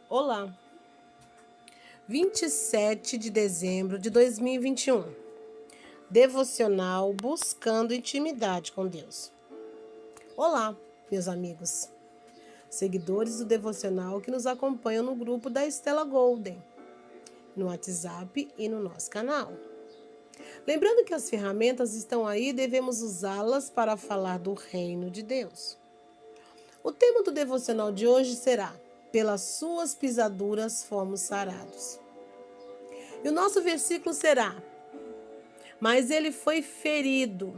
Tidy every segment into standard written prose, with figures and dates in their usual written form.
Olá, 27 de dezembro de 2021. Devocional Buscando Intimidade com Deus. Olá, meus amigos, seguidores do Devocional que nos acompanham no grupo da Estela Golden, no WhatsApp e no nosso canal. Lembrando que as ferramentas estão aí e devemos usá-las para falar do reino de Deus. O tema do Devocional de hoje será: pelas suas pisaduras fomos sarados. E o nosso versículo será: mas ele foi ferido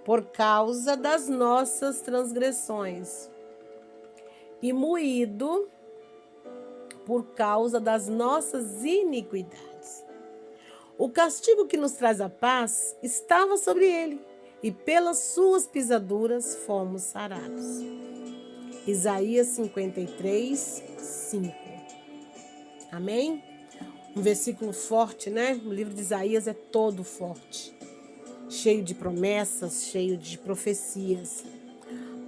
por causa das nossas transgressões e moído por causa das nossas iniquidades. O castigo que nos traz a paz estava sobre ele, e pelas suas pisaduras fomos sarados. Isaías 53, 5. Amém? Um versículo forte, né? O livro de Isaías é todo forte, cheio de promessas, cheio de profecias.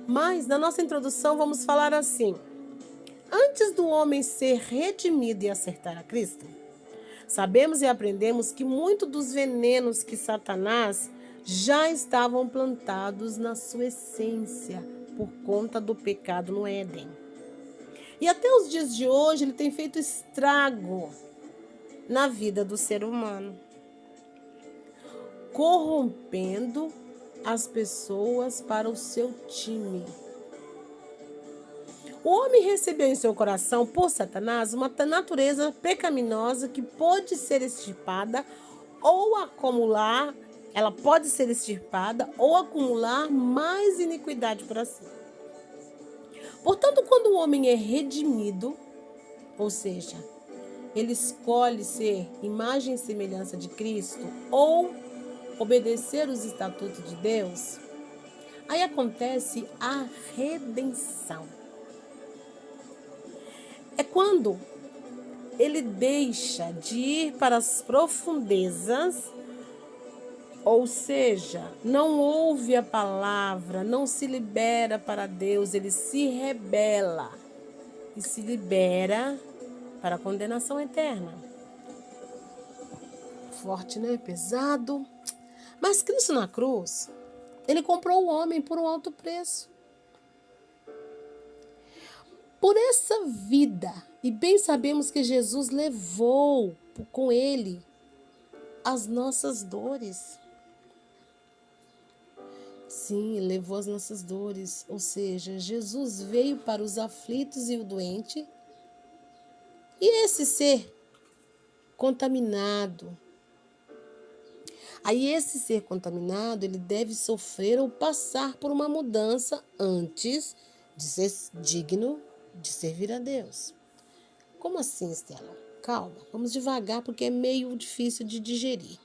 Mas, na nossa introdução, vamos falar assim: antes do homem ser redimido e acertar a Cristo, sabemos e aprendemos que muitos dos venenos que Satanás já estavam plantados na sua essência por conta do pecado no Éden. E até os dias de hoje ele tem feito estrago na vida do ser humano, corrompendo as pessoas para o seu time. O homem recebeu em seu coração por Satanás uma natureza pecaminosa que pode ser extirpada ou acumular, ela pode ser extirpada ou acumular mais iniquidade para si. Portanto, quando o homem é redimido, ou seja, ele escolhe ser imagem e semelhança de Cristo ou obedecer os estatutos de Deus, aí acontece a redenção. É quando ele deixa de ir para as profundezas, ou seja, não ouve a palavra, não se libera para Deus, ele se rebela e se libera para a condenação eterna. Forte, né? Pesado. Mas Cristo na cruz, ele comprou o homem por um alto preço. Por essa vida, e bem sabemos que Jesus levou com ele as nossas dores. Sim, ele levou as nossas dores, ou seja, Jesus veio para os aflitos e o doente, e esse ser contaminado. Aí esse ser contaminado, ele deve sofrer ou passar por uma mudança antes de ser digno de servir a Deus. Como assim, Estela? Calma, vamos devagar porque é meio difícil de digerir.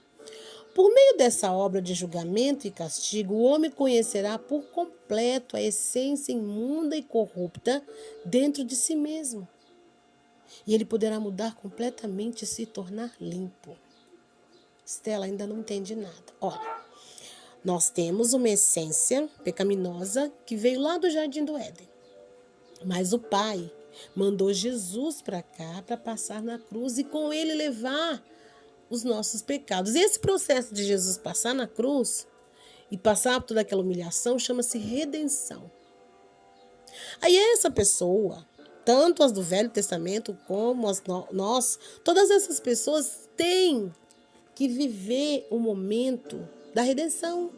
Por meio dessa obra de julgamento e castigo, o homem conhecerá por completo a essência imunda e corrupta dentro de si mesmo. E ele poderá mudar completamente e se tornar limpo. Estela, ainda não entende nada. Olha, nós temos uma essência pecaminosa que veio lá do Jardim do Éden. Mas o Pai mandou Jesus para cá para passar na cruz e com ele levar os nossos pecados. E esse processo de Jesus passar na cruz e passar por toda aquela humilhação chama-se redenção. Aí essa pessoa, tanto as do Velho Testamento como nós, todas essas pessoas têm que viver o momento da redenção.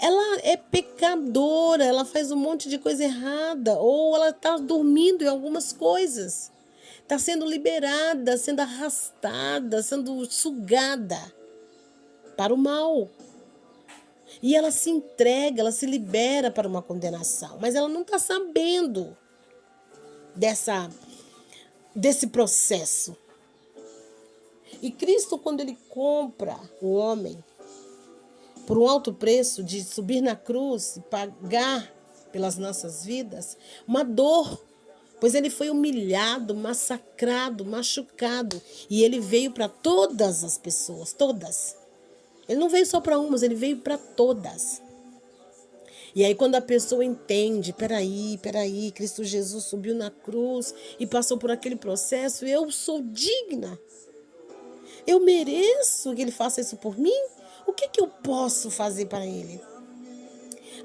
Ela é pecadora, ela faz um monte de coisa errada, ou ela está dormindo em algumas coisas. Está sendo liberada, sendo arrastada, sendo sugada para o mal. E ela se entrega, ela se libera para uma condenação. Mas ela não está sabendo desse processo. E Cristo, quando ele compra o homem por um alto preço de subir na cruz e pagar pelas nossas vidas, uma dor, pois ele foi humilhado, massacrado, machucado, e ele veio para todas as pessoas, todas. Ele não veio só para umas, ele veio para todas. E aí quando a pessoa entende, peraí, Cristo Jesus subiu na cruz e passou por aquele processo, eu sou digna. Eu mereço que ele faça isso por mim? O que eu posso fazer para ele?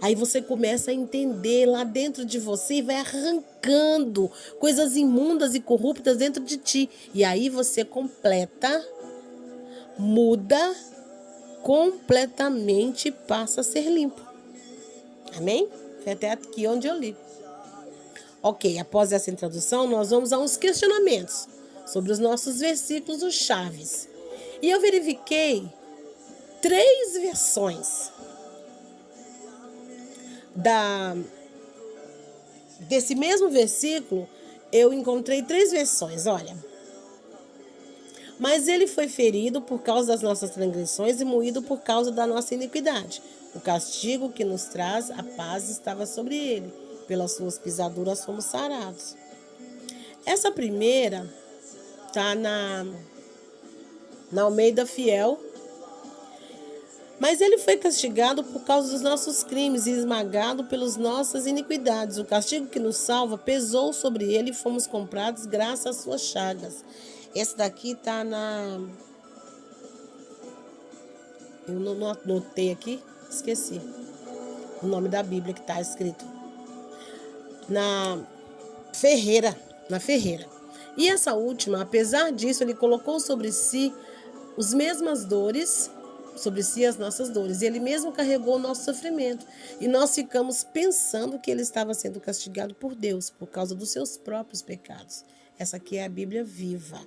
Aí você começa a entender lá dentro de você e vai arrancando coisas imundas e corruptas dentro de ti. E aí você completa, muda completamente e passa a ser limpo. Amém? Foi até aqui onde eu li. Ok, após essa introdução, nós vamos a uns questionamentos sobre os nossos versículos chaves. E eu verifiquei 3 versões desse mesmo versículo. Eu encontrei 3 versões, olha. Mas ele foi ferido por causa das nossas transgressões e moído por causa da nossa iniquidade. O castigo que nos traz a paz estava sobre ele. Pelas suas pisaduras fomos sarados. Essa primeira está na Almeida Fiel. Mas ele foi castigado por causa dos nossos crimes e esmagado pelas nossas iniquidades. O castigo que nos salva pesou sobre ele e fomos comprados graças às suas chagas. Esse daqui está na... Eu não anotei aqui, esqueci o nome da Bíblia que está escrito. Na Ferreira. E essa última, apesar disso, ele colocou sobre si as mesmas dores, sobre si as nossas dores. E ele mesmo carregou o nosso sofrimento. E nós ficamos pensando que ele estava sendo castigado por Deus, por causa dos seus próprios pecados. Essa aqui é a Bíblia viva.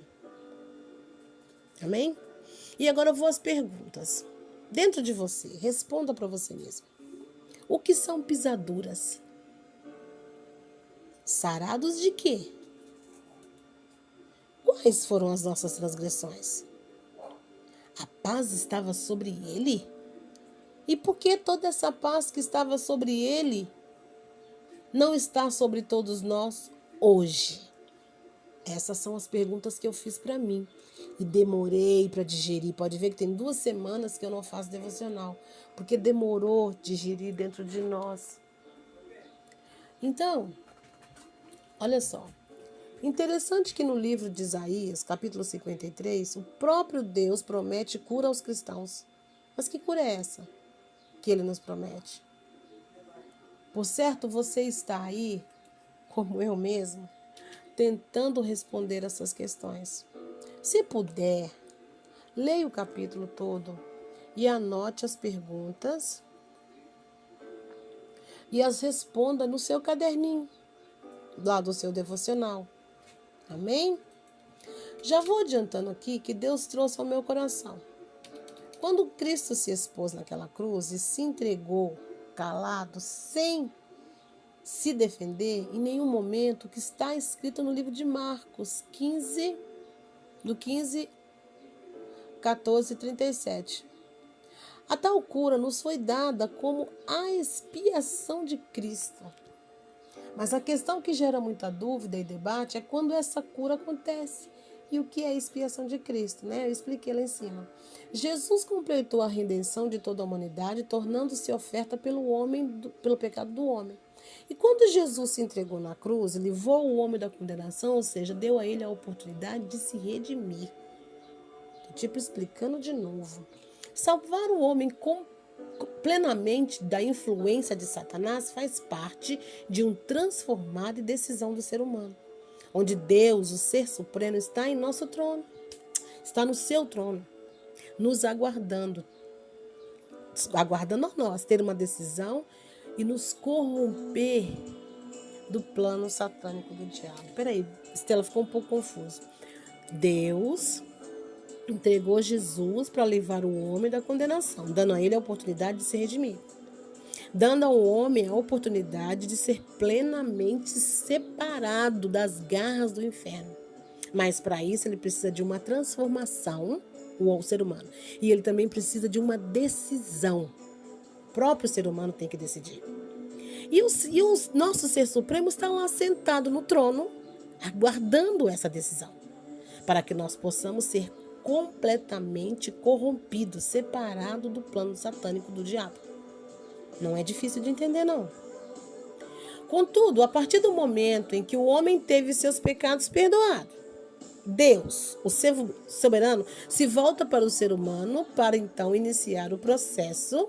Amém? E agora eu vou às perguntas. Dentro de você, responda para você mesmo. O que são pisaduras? Sarados de quê? Quais foram as nossas transgressões? A paz estava sobre ele? E por que toda essa paz que estava sobre ele não está sobre todos nós hoje? Essas são as perguntas que eu fiz para mim. E demorei para digerir. Pode ver que tem 2 semanas que eu não faço devocional. Porque demorou digerir dentro de nós. Então, olha só. Interessante que no livro de Isaías, capítulo 53, o próprio Deus promete cura aos cristãos. Mas que cura é essa que ele nos promete? Por certo, você está aí, como eu mesmo, tentando responder essas questões. Se puder, leia o capítulo todo e anote as perguntas e as responda no seu caderninho, lá do seu devocional. Amém? Já vou adiantando aqui que Deus trouxe ao meu coração. Quando Cristo se expôs naquela cruz e se entregou calado, sem se defender, em nenhum momento, que está escrito no livro de Marcos 15, do 15, 14 e 37. A tal cura nos foi dada como a expiação de Cristo. Mas a questão que gera muita dúvida e debate é quando essa cura acontece. E o que é a expiação de Cristo, né? Eu expliquei lá em cima. Jesus completou a redenção de toda a humanidade, tornando-se oferta pelo pecado do homem. E quando Jesus se entregou na cruz, livrou o homem da condenação, ou seja, deu a ele a oportunidade de se redimir. Estou explicando de novo. Salvar o homem plenamente da influência de Satanás faz parte de um transformado e decisão do ser humano, onde Deus, o Ser Supremo, está em nosso trono, está no seu trono, nos aguardando a nós ter uma decisão e nos corromper do plano satânico do diabo. Peraí, Estela, ficou um pouco confuso. Deus entregou Jesus para livrar o homem da condenação, dando a ele a oportunidade de se redimir. Dando ao homem a oportunidade de ser plenamente separado das garras do inferno. Mas para isso ele precisa de uma transformação, o ser humano. E ele também precisa de uma decisão. O próprio ser humano tem que decidir. E o nosso Ser Supremo está lá sentado no trono, aguardando essa decisão, para que nós possamos ser completamente corrompido, separado do plano satânico do diabo. Não é difícil de entender, não. Contudo, a partir do momento em que o homem teve seus pecados perdoados, Deus, o ser soberano, se volta para o ser humano para então iniciar o processo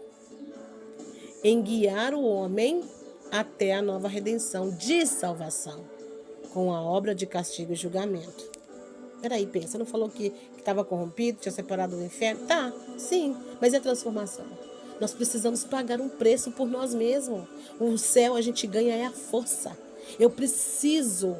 em guiar o homem até a nova redenção de salvação, com a obra de castigo e julgamento. Peraí, pensa, não falou que estava corrompido, tinha separado do inferno? Tá, sim, mas é transformação. Nós precisamos pagar um preço por nós mesmos. O céu a gente ganha é a força. Eu preciso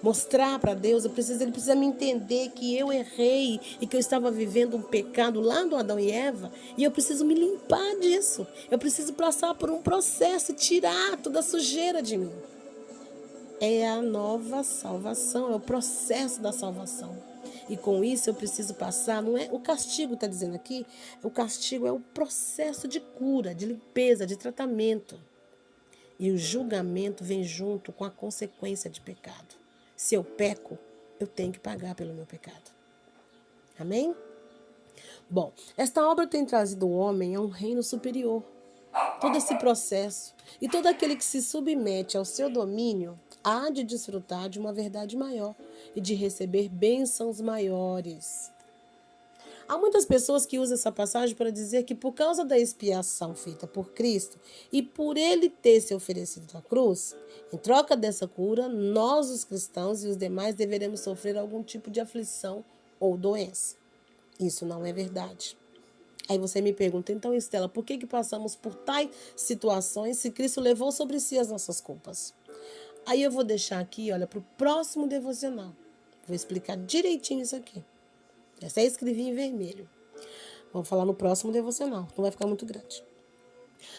mostrar para Deus, ele precisa me entender que eu errei e que eu estava vivendo um pecado lá do Adão e Eva, e eu preciso me limpar disso. Eu preciso passar por um processo e tirar toda a sujeira de mim. É a nova salvação, é o processo da salvação. E com isso eu preciso passar, não é o castigo, está dizendo aqui, o castigo é o processo de cura, de limpeza, de tratamento. E o julgamento vem junto com a consequência de pecado. Se eu peco, eu tenho que pagar pelo meu pecado. Amém? Bom, esta obra tem trazido o homem a um reino superior. Todo esse processo e todo aquele que se submete ao seu domínio há de desfrutar de uma verdade maior e de receber bênçãos maiores. Há muitas pessoas que usam essa passagem para dizer que por causa da expiação feita por Cristo e por ele ter se oferecido na cruz, em troca dessa cura, nós os cristãos e os demais deveremos sofrer algum tipo de aflição ou doença. Isso não é verdade. Aí você me pergunta, então Estela, por que passamos por tais situações se Cristo levou sobre si as nossas culpas? Aí eu vou deixar aqui, olha, para o próximo devocional. Vou explicar direitinho isso aqui. Essa aí escrevi em vermelho. Vamos falar no próximo devocional, não vai ficar muito grande.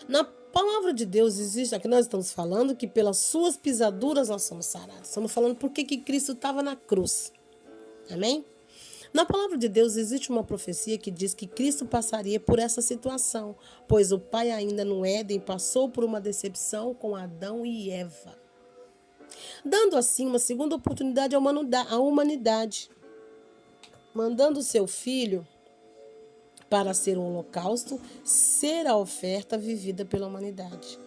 Na palavra de Deus existe, aqui nós estamos falando que pelas suas pisaduras nós somos sarados. Estamos falando por que Cristo estava na cruz. Amém? Na palavra de Deus existe uma profecia que diz que Cristo passaria por essa situação, pois o Pai ainda no Éden passou por uma decepção com Adão e Eva, dando assim uma segunda oportunidade à humanidade, mandando seu filho para ser um holocausto, ser a oferta vivida pela humanidade.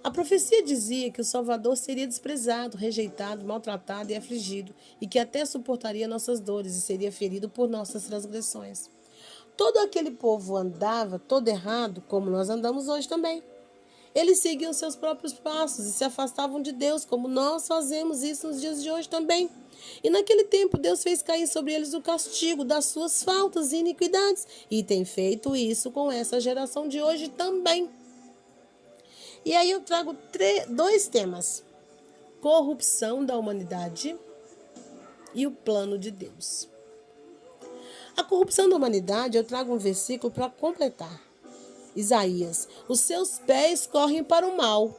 A profecia dizia que o Salvador seria desprezado, rejeitado, maltratado e afligido, e que até suportaria nossas dores e seria ferido por nossas transgressões. Todo aquele povo andava todo errado, como nós andamos hoje também. Eles seguiam seus próprios passos e se afastavam de Deus, como nós fazemos isso nos dias de hoje também. E naquele tempo Deus fez cair sobre eles o castigo das suas faltas e iniquidades, e tem feito isso com essa geração de hoje também. E aí eu trago dois temas: corrupção da humanidade e o plano de Deus. A corrupção da humanidade, eu trago um versículo para completar. Isaías: os seus pés correm para o mal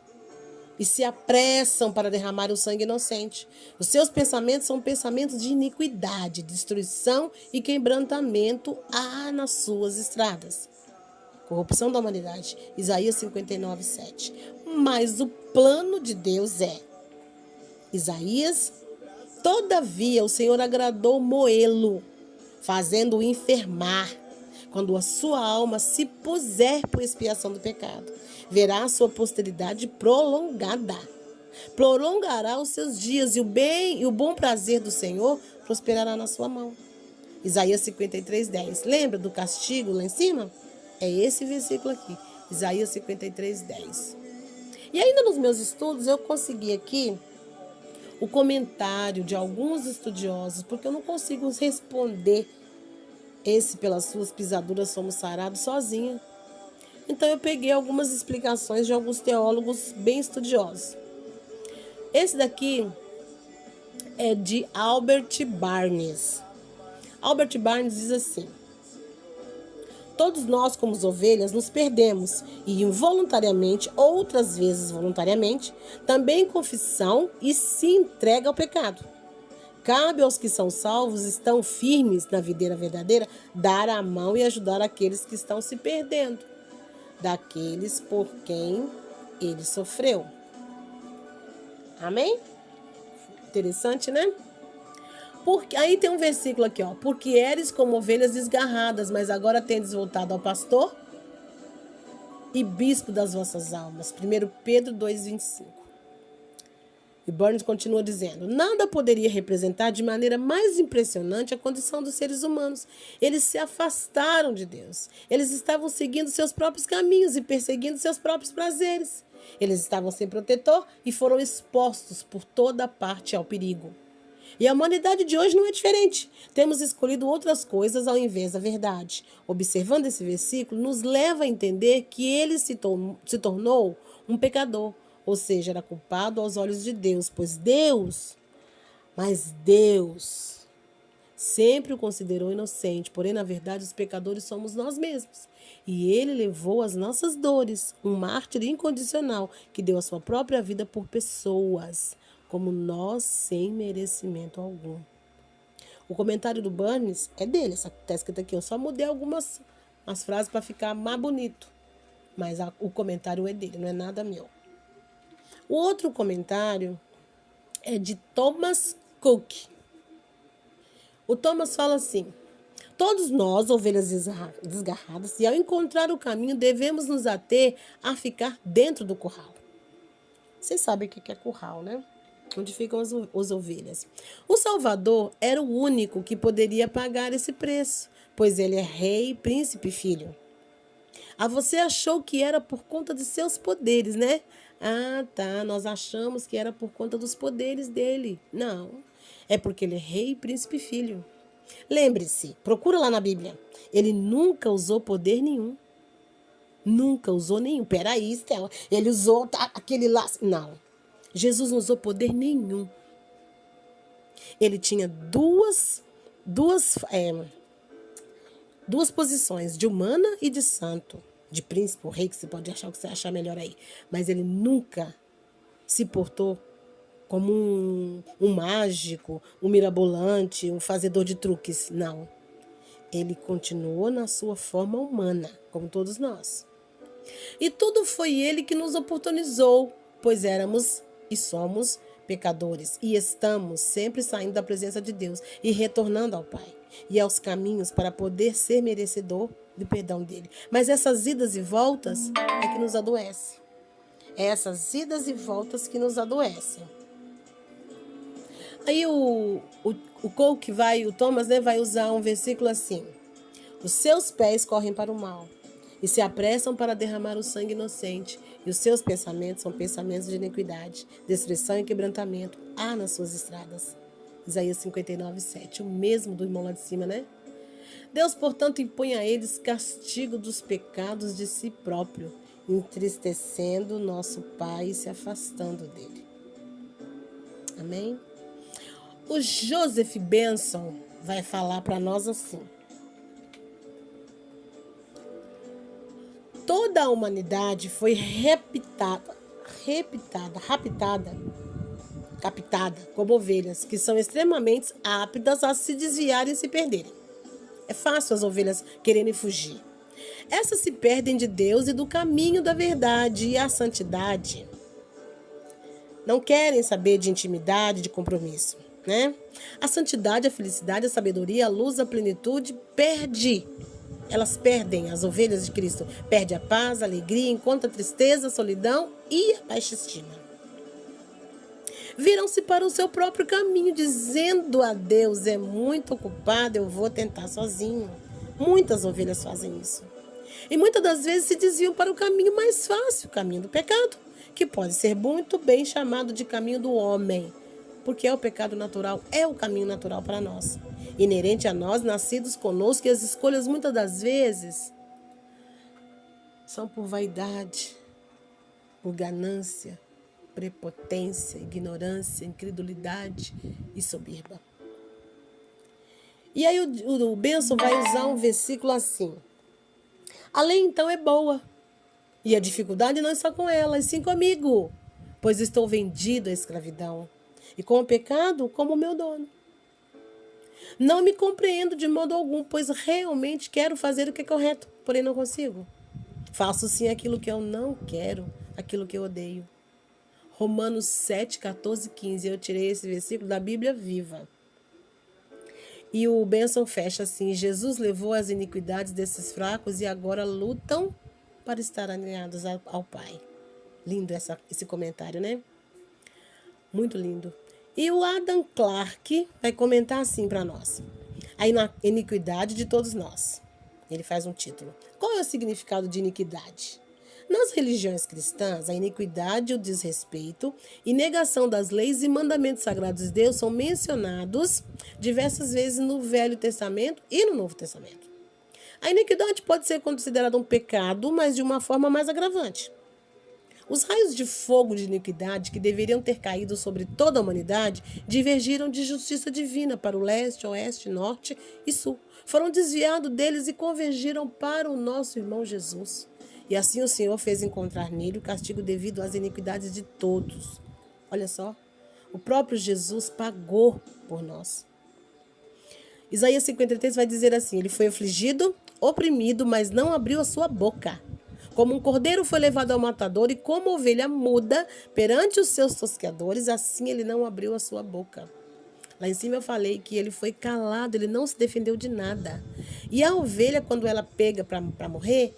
e se apressam para derramar o sangue inocente. Os seus pensamentos são pensamentos de iniquidade, destruição e quebrantamento há nas suas estradas. Corrupção da humanidade, Isaías 59, 7. Mas o plano de Deus é, Isaías: todavia o Senhor agradou moê-lo, fazendo-o enfermar. Quando a sua alma se puser por expiação do pecado, verá a sua posteridade prolongada. Prolongará os seus dias e o bem e o bom prazer do Senhor prosperará na sua mão. Isaías 53, 10. Lembra do castigo lá em cima? É esse versículo aqui, Isaías 53, 10. E ainda nos meus estudos eu consegui aqui o comentário de alguns estudiosos, porque eu não consigo responder esse pelas suas pisaduras somos sarados sozinha. Então eu peguei algumas explicações de alguns teólogos bem estudiosos. Esse daqui é de Albert Barnes. Albert Barnes diz assim: todos nós, como ovelhas, nos perdemos e involuntariamente, outras vezes voluntariamente, também confissão e se entrega ao pecado. Cabe aos que são salvos, estão firmes na videira verdadeira, dar a mão e ajudar aqueles que estão se perdendo, daqueles por quem ele sofreu. Amém? Interessante, né? Aí tem um versículo aqui, ó. Porque eres como ovelhas desgarradas, mas agora tendes voltado ao pastor e bispo das vossas almas. 1 Pedro 2,25. E Burns continua dizendo: nada poderia representar de maneira mais impressionante a condição dos seres humanos. Eles se afastaram de Deus. Eles estavam seguindo seus próprios caminhos e perseguindo seus próprios prazeres. Eles estavam sem protetor e foram expostos por toda parte ao perigo. E a humanidade de hoje não é diferente. Temos escolhido outras coisas ao invés da verdade. Observando esse versículo, nos leva a entender que ele se tornou um pecador. Ou seja, era culpado aos olhos de Deus, pois Deus sempre o considerou inocente, porém, na verdade, os pecadores somos nós mesmos. E ele levou as nossas dores, um mártir incondicional, que deu a sua própria vida por pessoas, como nós, sem merecimento algum. O comentário do Burns é dele, essa está escrita aqui. Eu só mudei algumas frases para ficar mais bonito, mas o comentário é dele, não é nada meu. O outro comentário é de Thomas Cook. O Thomas fala assim: todos nós, ovelhas desgarradas, e ao encontrar o caminho, devemos nos ater a ficar dentro do curral. Vocês sabem o que é curral, né? Onde ficam as ovelhas. O Salvador era o único que poderia pagar esse preço, pois ele é rei, príncipe e filho. Você achou que era por conta de seus poderes, né? Ah, tá, nós achamos que era por conta dos poderes dele. Não, é porque ele é rei, príncipe e filho. Lembre-se, procura lá na Bíblia. Ele nunca usou poder nenhum. Nunca usou nenhum. Peraí, Estela, ele usou aquele laço. Não, Jesus não usou poder nenhum. Ele tinha duas posições, de humana e de santo. De príncipe ou rei, que você pode achar o que você achar melhor aí. Mas ele nunca se portou como um mágico, um mirabolante, um fazedor de truques. Não. Ele continuou na sua forma humana, como todos nós. E tudo foi ele que nos oportunizou, pois éramos e somos pecadores. E estamos sempre saindo da presença de Deus e retornando ao Pai e aos caminhos para poder ser merecedor do perdão dele. Mas essas idas e voltas é que nos adoecem. É essas idas e voltas que nos adoecem. Aí o Thomas, né, vai usar um versículo assim: os seus pés correm para o mal e se apressam para derramar o sangue inocente, e os seus pensamentos são pensamentos de iniquidade, destruição e quebrantamento há nas suas estradas. Isaías 59:7, o mesmo do irmão lá de cima, né? Deus, portanto, impõe a eles castigo dos pecados de si próprio, entristecendo nosso Pai e se afastando dele. Amém? O Joseph Benson vai falar para nós assim: toda a humanidade foi captada como ovelhas, que são extremamente aptas a se desviarem e se perderem. É fácil as ovelhas quererem fugir. Essas se perdem de Deus e do caminho da verdade e a santidade. Não querem saber de intimidade, de compromisso, né? A santidade, a felicidade, a sabedoria, a luz, a plenitude elas perdem, as ovelhas de Cristo, perde a paz, a alegria, encontra a tristeza, a solidão e a baixa estima. Viram-se para o seu próprio caminho, dizendo a Deus: é muito ocupado, eu vou tentar sozinho. Muitas ovelhas fazem isso. E muitas das vezes se desviam para o caminho mais fácil, o caminho do pecado, que pode ser muito bem chamado de caminho do homem, porque é o pecado natural, é o caminho natural para nós, inerente a nós, nascidos conosco, e as escolhas muitas das vezes são por vaidade, por ganância, prepotência, ignorância, incredulidade e soberba. E aí o Benson vai usar um versículo assim: a lei então é boa, e a dificuldade não está com ela, e sim comigo, pois estou vendido à escravidão, e com o pecado como meu dono. Não me compreendo de modo algum, pois realmente quero fazer o que é correto, porém não consigo. Faço sim aquilo que eu não quero, aquilo que eu odeio. Romanos 7, 14, 15. Eu tirei esse versículo da Bíblia Viva. E o Benson fecha assim: Jesus levou as iniquidades desses fracos e agora lutam para estar alinhados ao Pai. Lindo esse comentário, né? Muito lindo. E o Adam Clarke vai comentar assim para nós. A iniquidade de todos nós. Ele faz um título. Qual é o significado de iniquidade? Nas religiões cristãs, a iniquidade, o desrespeito e negação das leis e mandamentos sagrados de Deus são mencionados diversas vezes no Velho Testamento e no Novo Testamento. A iniquidade pode ser considerada um pecado, mas de uma forma mais agravante. Os raios de fogo de iniquidade que deveriam ter caído sobre toda a humanidade divergiram de justiça divina para o leste, oeste, norte e sul. Foram desviados deles e convergiram para o nosso irmão Jesus. E assim o Senhor fez encontrar nele o castigo devido às iniquidades de todos. Olha só, o próprio Jesus pagou por nós. Isaías 53 vai dizer assim: ele foi afligido, oprimido, mas não abriu a sua boca. Como um cordeiro foi levado ao matador e como ovelha muda perante os seus tosqueadores, assim ele não abriu a sua boca. Lá em cima eu falei que ele foi calado, ele não se defendeu de nada. E a ovelha, quando ela pega para morrer,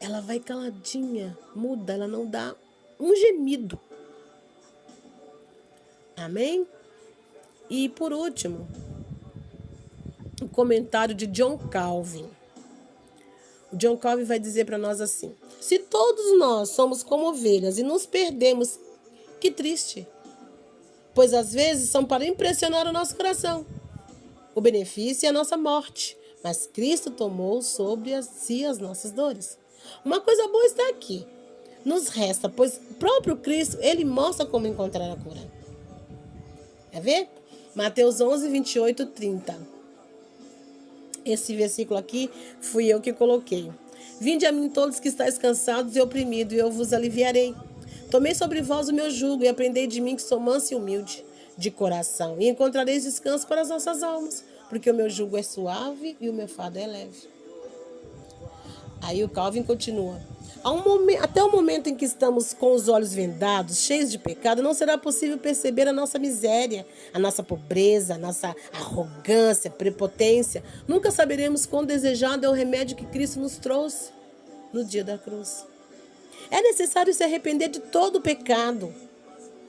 ela vai caladinha, muda, ela não dá um gemido. Amém? E por último, o comentário de John Calvin. O John Calvin vai dizer para nós assim: se todos nós somos como ovelhas e nos perdemos, que triste. Pois às vezes são para impressionar o nosso coração. O benefício é a nossa morte, mas Cristo tomou sobre si as nossas dores. Uma coisa boa está aqui. Nos resta, pois o próprio Cristo, ele mostra como encontrar a cura. Quer ver? Mateus 11, 28, 30. Esse versículo aqui fui eu que coloquei. Vinde a mim todos que estáis cansados e oprimidos, e eu vos aliviarei. Tomei sobre vós o meu jugo e aprendei de mim que sou manso e humilde de coração, e encontrareis descanso para as vossas almas, porque o meu jugo é suave e o meu fardo é leve. Aí o Calvin continua. Até o momento em que estamos com os olhos vendados, cheios de pecado, não será possível perceber a nossa miséria, a nossa pobreza, a nossa arrogância, prepotência. Nunca saberemos quão desejado é o remédio que Cristo nos trouxe no dia da cruz. É necessário se arrepender de todo o pecado,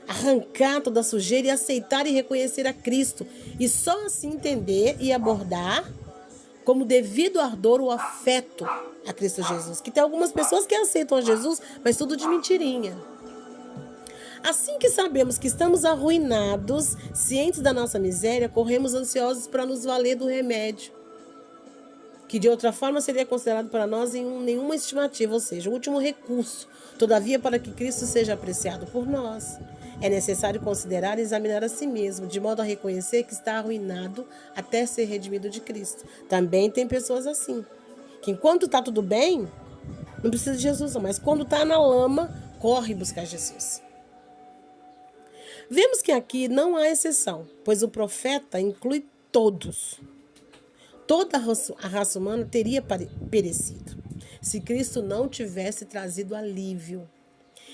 arrancar toda a sujeira e aceitar e reconhecer a Cristo. E só assim entender e abordar como devido ardor o afeto a Cristo Jesus. Que tem algumas pessoas que aceitam a Jesus, mas tudo de mentirinha. Assim que sabemos que estamos arruinados, cientes da nossa miséria, corremos ansiosos para nos valer do remédio, que de outra forma seria considerado para nós em nenhuma estimativa, ou seja, o último recurso. Todavia, para que Cristo seja apreciado por nós, é necessário considerar e examinar a si mesmo, de modo a reconhecer que está arruinado até ser redimido de Cristo. Também tem pessoas assim, que enquanto está tudo bem, não precisa de Jesus, mas quando está na lama, corre buscar Jesus. Vemos que aqui não há exceção, pois o profeta inclui todos. Toda a raça humana teria perecido, se Cristo não tivesse trazido alívio.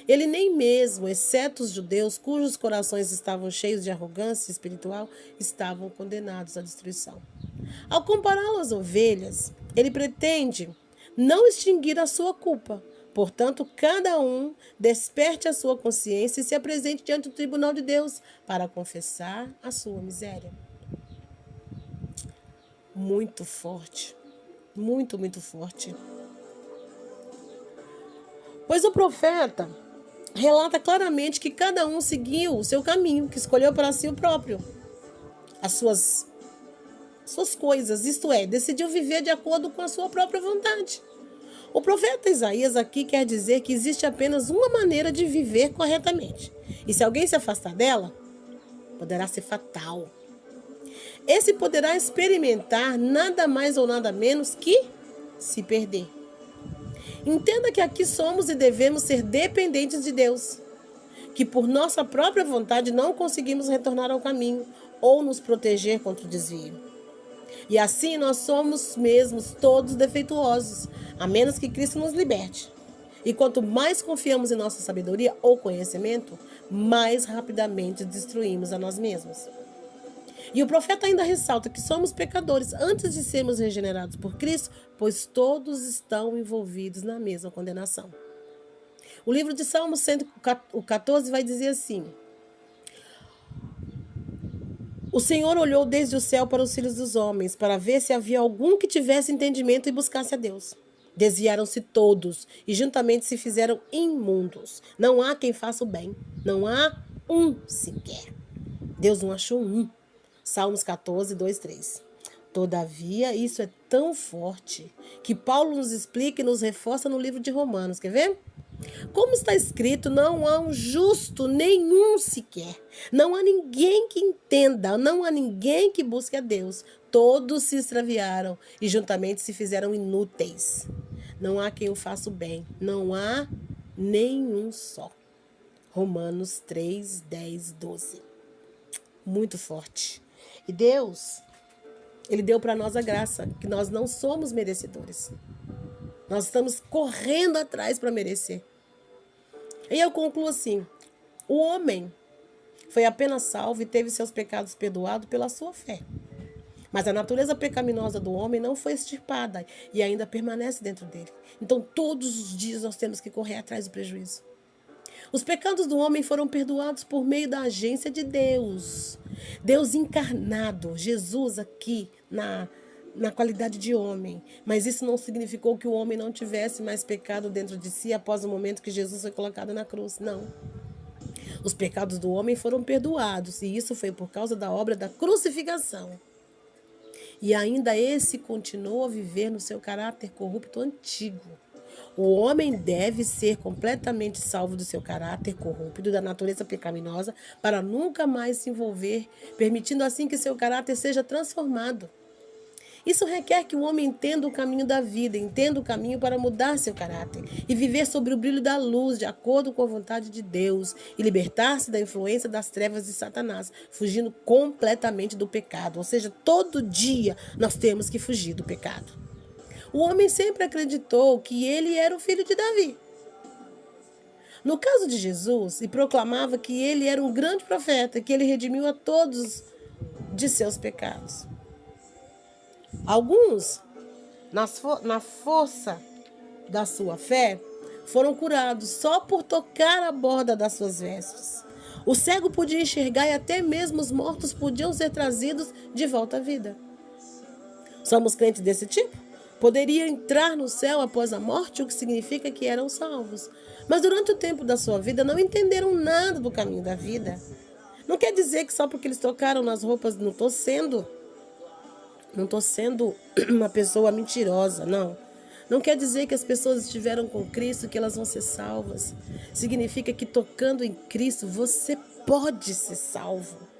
Ele nem mesmo, exceto os judeus, cujos corações estavam cheios de arrogância espiritual, estavam condenados à destruição. Ao compará-lo às ovelhas, ele pretende não extinguir a sua culpa. Portanto, cada um desperte a sua consciência e se apresente diante do tribunal de Deus para confessar a sua miséria. Muito forte. Muito, muito forte. Pois o profeta relata claramente que cada um seguiu o seu caminho, que escolheu para si o próprio, as suas coisas, isto é, decidiu viver de acordo com a sua própria vontade. O profeta Isaías aqui quer dizer que existe apenas uma maneira de viver corretamente, e se alguém se afastar dela, poderá ser fatal. Esse poderá experimentar nada mais ou nada menos que se perder. Entenda que aqui somos e devemos ser dependentes de Deus, que por nossa própria vontade não conseguimos retornar ao caminho ou nos proteger contra o desvio. E assim nós somos mesmos todos defeituosos, a menos que Cristo nos liberte. E quanto mais confiamos em nossa sabedoria ou conhecimento, mais rapidamente destruímos a nós mesmos. E o profeta ainda ressalta que somos pecadores antes de sermos regenerados por Cristo, pois todos estão envolvidos na mesma condenação. O livro de Salmos 114 vai dizer assim: o Senhor olhou desde o céu para os filhos dos homens, para ver se havia algum que tivesse entendimento e buscasse a Deus. Desviaram-se todos e juntamente se fizeram imundos. Não há quem faça o bem, não há um sequer. Deus não achou um. Salmos 14, 2, 3. Todavia, isso é tão forte que Paulo nos explica e nos reforça no livro de Romanos. Quer ver? Como está escrito, não há um justo nenhum sequer. Não há ninguém que entenda, não há ninguém que busque a Deus. Todos se extraviaram e juntamente se fizeram inúteis. Não há quem o faça o bem, não há nenhum só. Romanos 3, 10, 12. Muito forte. E Deus, Ele deu para nós a graça, que nós não somos merecedores. Nós estamos correndo atrás para merecer. E eu concluo assim: o homem foi apenas salvo e teve seus pecados perdoados pela sua fé. Mas a natureza pecaminosa do homem não foi extirpada e ainda permanece dentro dele. Então, todos os dias nós temos que correr atrás do prejuízo. Os pecados do homem foram perdoados por meio da agência de Deus. Deus encarnado, Jesus aqui na qualidade de homem. Mas isso não significou que o homem não tivesse mais pecado dentro de si após o momento que Jesus foi colocado na cruz. Não. Os pecados do homem foram perdoados e isso foi por causa da obra da crucificação. E ainda esse continua a viver no seu caráter corrupto antigo. O homem deve ser completamente salvo do seu caráter corrupto, da natureza pecaminosa, para nunca mais se envolver, permitindo assim que seu caráter seja transformado. Isso requer que o homem entenda o caminho da vida, entenda o caminho para mudar seu caráter e viver sob o brilho da luz, de acordo com a vontade de Deus, e libertar-se da influência das trevas de Satanás, fugindo completamente do pecado. Ou seja, todo dia nós temos que fugir do pecado. O homem sempre acreditou que ele era o filho de Davi. No caso de Jesus, e proclamava que ele era um grande profeta, que ele redimiu a todos de seus pecados. Alguns, na força da sua fé, foram curados só por tocar a borda das suas vestes. O cego podia enxergar e até mesmo os mortos podiam ser trazidos de volta à vida. Somos crentes desse tipo? Poderiam entrar no céu após a morte, o que significa que eram salvos. Mas durante o tempo da sua vida não entenderam nada do caminho da vida. Não quer dizer que só porque eles tocaram nas roupas, não estou sendo uma pessoa mentirosa, não. Não quer dizer que as pessoas estiveram com Cristo, que elas vão ser salvas. Significa que tocando em Cristo, você pode ser salvo.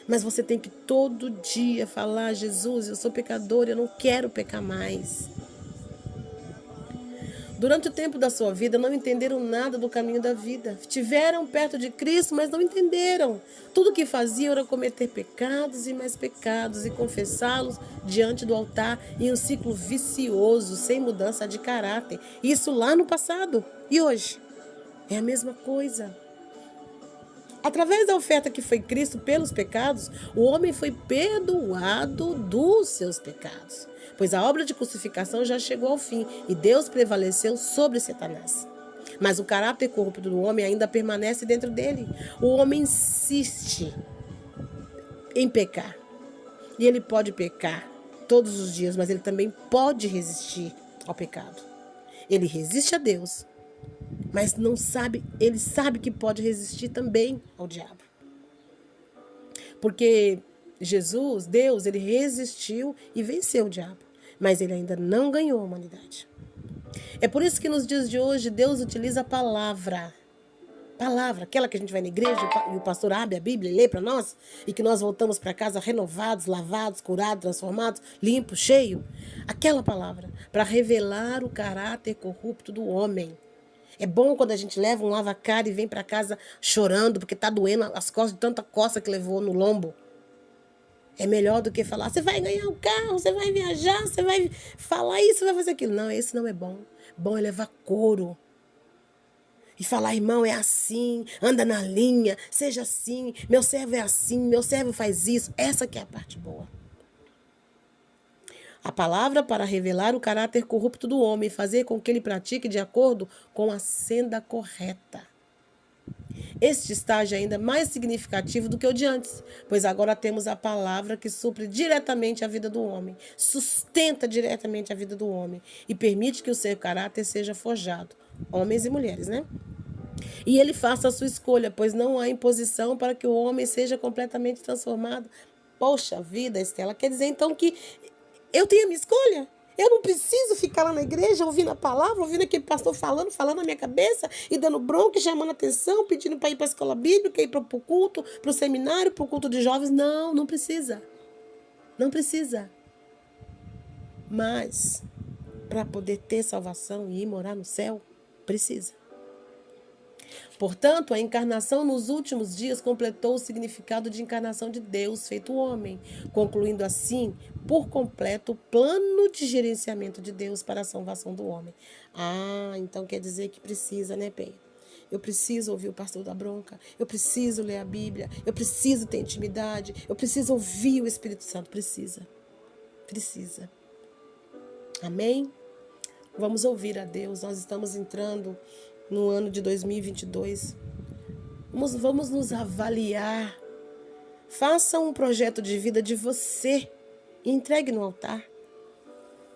Mas você tem que todo dia falar: Jesus, eu sou pecador, eu não quero pecar mais. Durante o tempo da sua vida, não entenderam nada do caminho da vida. Estiveram perto de Cristo, mas não entenderam. Tudo o que faziam era cometer pecados e mais pecados e confessá-los diante do altar em um ciclo vicioso, sem mudança de caráter. Isso lá no passado. E hoje? É a mesma coisa. Através da oferta que foi Cristo pelos pecados, o homem foi perdoado dos seus pecados, pois a obra de crucificação já chegou ao fim e Deus prevaleceu sobre Satanás. Mas o caráter corrupto do homem ainda permanece dentro dele. O homem insiste em pecar. E ele pode pecar todos os dias, mas ele também pode resistir ao pecado. Ele resiste a Deus, mas não sabe, ele sabe que pode resistir também ao diabo. Porque Jesus, Deus, ele resistiu e venceu o diabo, mas ele ainda não ganhou a humanidade. É por isso que nos dias de hoje Deus utiliza a palavra, aquela que a gente vai na igreja e o pastor abre a Bíblia e lê para nós, e que nós voltamos para casa renovados, lavados, curados, transformados, limpos, cheios. Aquela palavra, para revelar o caráter corrupto do homem. É bom quando a gente leva um lava-cara e vem para casa chorando porque está doendo as costas de tanta coça que levou no lombo. É melhor do que falar: você vai ganhar um carro, você vai viajar, você vai falar isso, você vai fazer aquilo. Não, esse não é bom. Bom é levar couro. e falar, irmão, é assim, anda na linha, seja assim, meu servo é assim, meu servo faz isso. Essa que é a parte boa. A palavra para revelar o caráter corrupto do homem e fazer com que ele pratique de acordo com a senda correta. Este estágio é ainda mais significativo do que o de antes, pois agora temos a palavra que supre diretamente a vida do homem, sustenta diretamente a vida do homem e permite que o seu caráter seja forjado, homens e mulheres, né? E ele faça a sua escolha, pois não há imposição para que o homem seja completamente transformado. Poxa vida, Estela, quer dizer então que eu tenho a minha escolha? Eu não preciso ficar lá na igreja ouvindo a palavra, ouvindo aquele pastor falando na minha cabeça e dando bronca, e chamando atenção, pedindo para ir para a escola bíblica, ir para o culto, para o seminário, para o culto de jovens. Não, não precisa. Não precisa. Mas, para poder ter salvação e ir morar no céu, precisa. Portanto, a encarnação nos últimos dias completou o significado de encarnação de Deus feito homem, concluindo assim, por completo, o plano de gerenciamento de Deus para a salvação do homem. Ah, então quer dizer que precisa, né, Penha? Eu preciso ouvir o pastor da bronca, eu preciso ler a Bíblia, eu preciso ter intimidade, eu preciso ouvir o Espírito Santo. Precisa. Amém? Vamos ouvir a Deus. Nós estamos entrando no ano de 2022. Vamos nos avaliar. Faça um projeto de vida de você e entregue no altar.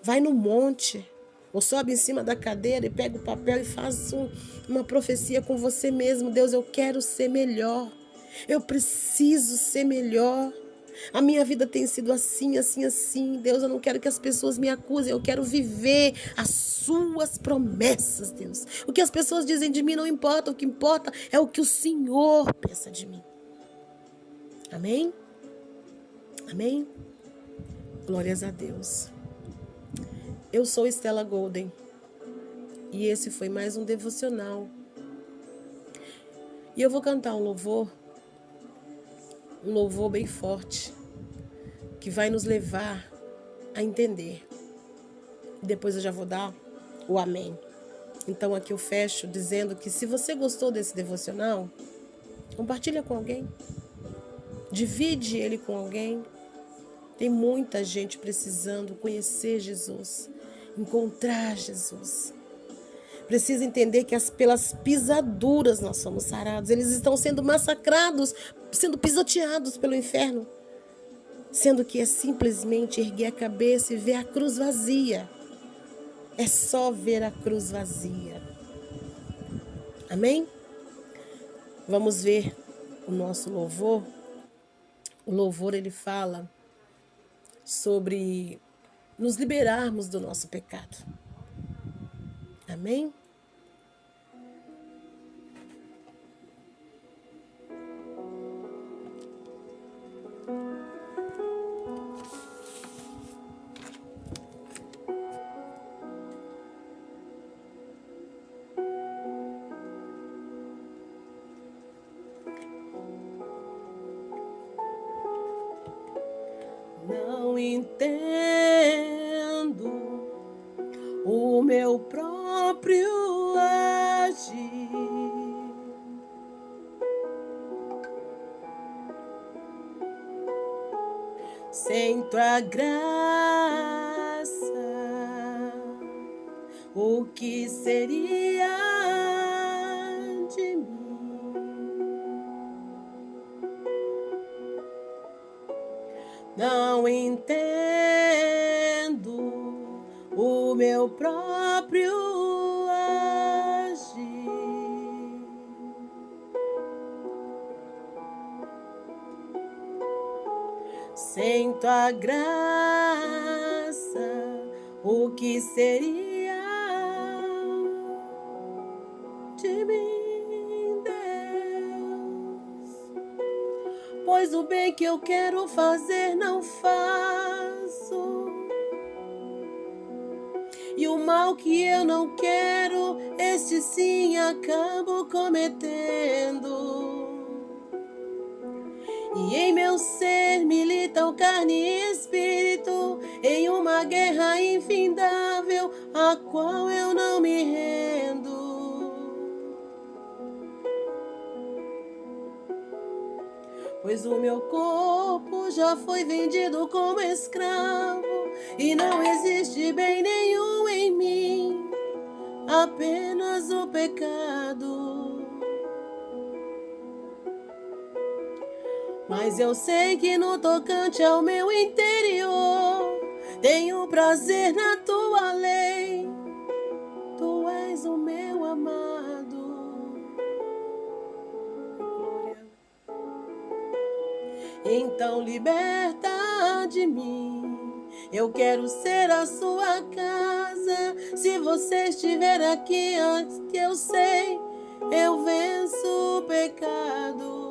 Vai no monte, ou sobe em cima da cadeira e pega o papel e faz uma profecia com você mesmo. Deus, eu quero ser melhor. Eu preciso ser melhor. A minha vida tem sido assim, assim, assim. Deus, eu não quero que as pessoas me acusem. Eu quero viver as suas promessas, Deus. O que as pessoas dizem de mim não importa. O que importa é o que o Senhor pensa de mim. Amém? Amém? Glórias a Deus. Eu sou Estela Golden. E esse foi mais um devocional. E eu vou cantar um louvor bem forte, que vai nos levar a entender. Depois eu já vou dar o amém. Então aqui eu fecho dizendo que se você gostou desse devocional, compartilha com alguém. Divide ele com alguém. Tem muita gente precisando conhecer Jesus, encontrar Jesus. Precisa entender que pelas pisaduras nós somos sarados. Eles estão sendo massacrados, sendo pisoteados pelo inferno. Sendo que é simplesmente erguer a cabeça e ver a cruz vazia. É só ver a cruz vazia. Amém? Vamos ver o nosso louvor. O louvor, ele fala sobre nos liberarmos do nosso pecado. Amém? Não entendo o meu próprio agir. Sinto a graça, o que seria de mim? Não entendo o meu próprio agir. Sinto a graça, o que seria de mim, Deus? Pois o bem que eu quero fazer não faço, e o mal que eu não quero, este sim acabo cometendo. E em meu ser militam carne e espírito, em uma guerra infindável, a qual eu não me rendo. pois o meu corpo já foi vendido como escravo e não existe bem nenhum em mim, apenas o pecado. Mas eu sei que no tocante ao meu interior tenho prazer na tua lei. Tu és o meu amado. Glória. Então liberta de mim. Eu quero ser a sua casa. Se você estiver aqui, antes que eu sei, eu venço o pecado.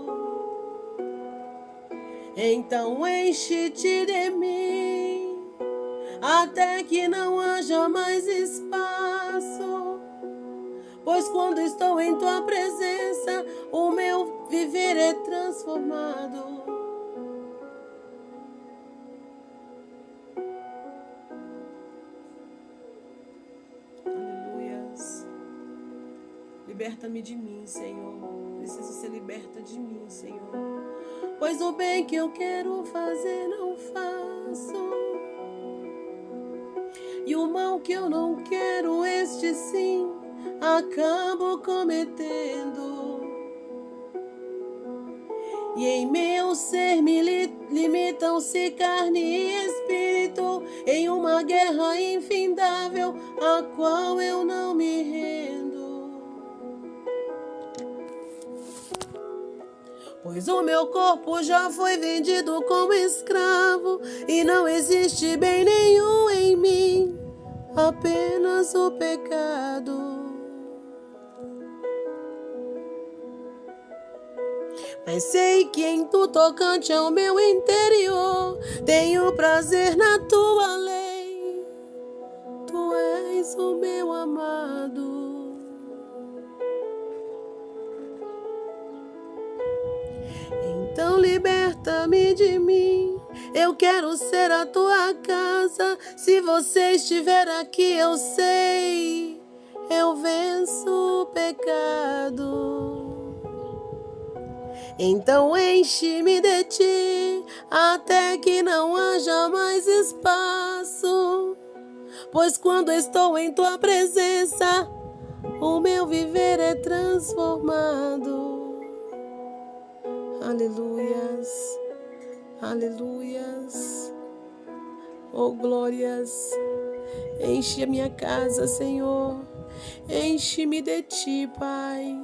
Então enche-te de mim, até que não haja mais espaço. Pois quando estou em tua presença, o meu viver é transformado. Aleluias. Liberta-me de mim, Senhor. Preciso ser liberta de mim, Senhor. Pois o bem que eu quero fazer não faço, e o mal que eu não quero, este sim, acabo cometendo. E em meu ser me limitam-se carne e espírito, em uma guerra infindável, a qual eu não me rendo. Pois o meu corpo já foi vendido como escravo e não existe bem nenhum em mim, apenas o pecado. Mas sei que em tu tocante ao meu interior tenho prazer na tua lei. Tu és o meu amado. Então liberta-me de mim, eu quero ser a tua casa. Se você estiver aqui, eu sei, eu venço o pecado. Então enche-me de ti, até que não haja mais espaço. Pois quando estou em tua presença, o meu viver é transformado. Aleluias, aleluias, oh glórias, enche a minha casa, Senhor, enche-me de ti, Pai.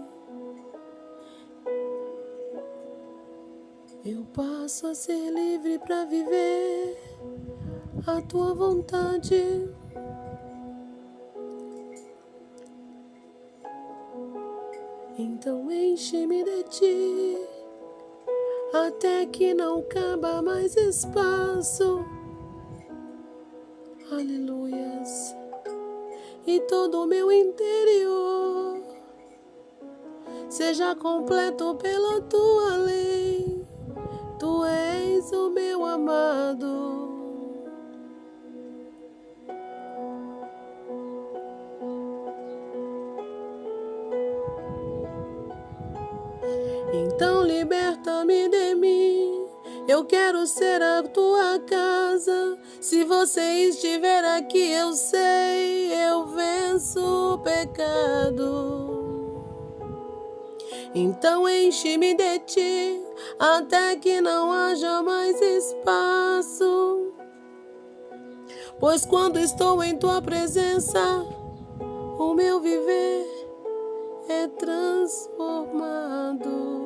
Eu passo a ser livre para viver a tua vontade. Então enche-me de ti, até que não caba mais espaço. Aleluias. E todo o meu interior seja completo pela tua lei. Tu és o meu amado. Então liberta-me de mim, eu quero ser a tua casa. Se você estiver aqui, eu sei, eu venço o pecado. Então enche-me de ti, até que não haja mais espaço. Pois quando estou em tua presença, o meu viver é transformado.